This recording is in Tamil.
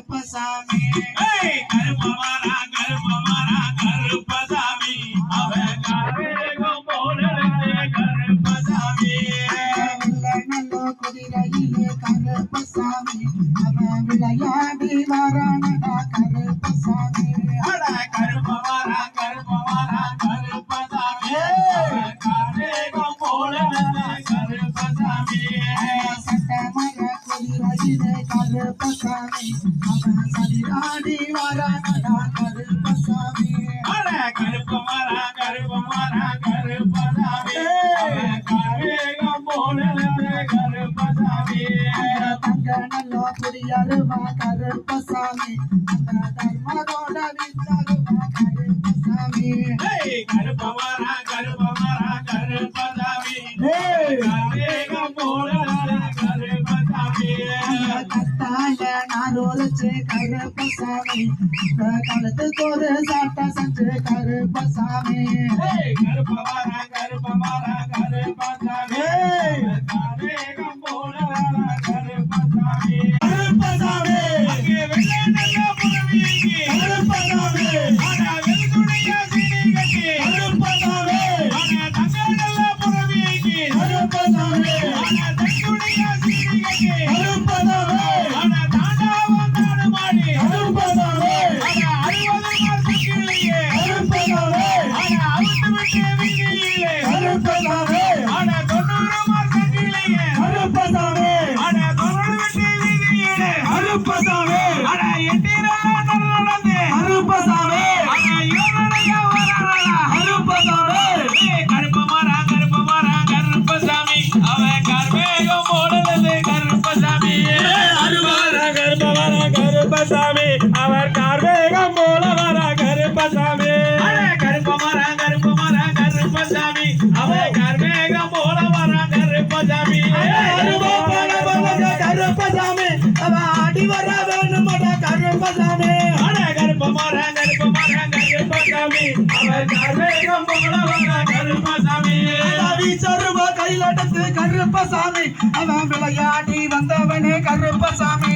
கருப்பசாமி கருப்பமாரா கருப்பசாமி அவன் காவேகம் போல கருப்பசாமி நல்ல குதிரையிலே கருப்பசாமி அவன் விளையாடி வரானடா கருப்பசாமி கருப்பமாரா கருப்பசாமி காவேகம் போல கருப்பசாமி சட்டமர குதிரையிலே கருப்பசாமி அவன் சரியாடி வரானடா கருப்பசாமி கருப்பமாரா கருப்பசாமி காவேகம் போல கருப்பசாமி தங்க நல்ல புரியலுவா கருப்பசாமி அந்த தர்மரோட வித்தலுவா கருப்பசாமி கருப்பமாரா கருப்பசாமி காவேகம் போல கருப்பசாமி கத்தால நாரோச்சு கருப்பசாமி காலத்துக்கு ஒரு சாட்டா செஞ்சு கருப்பசாமி கருப்பமாரா கருப்பசாமி காவேகம் போல கருப்பசாமி கருப்பசாமி அங்கே வெள்ளை நல்ல புறவிக்கு கருப்பசாமி ஆனா வெள்ளுடைய சீனி கட்டி கருப்பசாமி ஆனா தங்க நல்ல புறவிக்கு கருப்பசாமி ஆனா தங்குடைய சீனி கட்டி கருப்பசாமி ஆனா தாண்டாவன் தாடு மாடி கருப்பசாமி ஆனா 60 மாசத்திலேயே கருப்பசாமி ஆனா அவுத்து விட்டு வீதியிலே கருப்பசாமி ஆனா 90 மாசத்திலேயே கருப்பசாமி ஆனா 90 விட்டு வீதியிலே கருப்பசாமி ஆனா 8 நாள் நடந்து கருப்பசாமி ஆனா இவனுடைய வரலாறு கருப்பசாமி கருப்பமாரா கருப்பசாமி அவன் கர்மேகம் போடுறது கருப்பசாமி கருப்பசாமி அவர் கார்மேகம் போல வர கருப்பசாமி கருப்பமாரா கருப்பசாமி அவன் கர்மேகம் போல வர கருப்பசாமி கருப்பசாமி அவன் ஆடி வர வேணுமடா கருப்பசாமி கருப்பமாரா கருப்பசாமி அவர் கார்மேகம் போல வர கருப்பசாமி வீச்சருவ கையிலடத்து கருப்பசாமி அவன் விளையாடி வந்தவனே கருப்பசாமி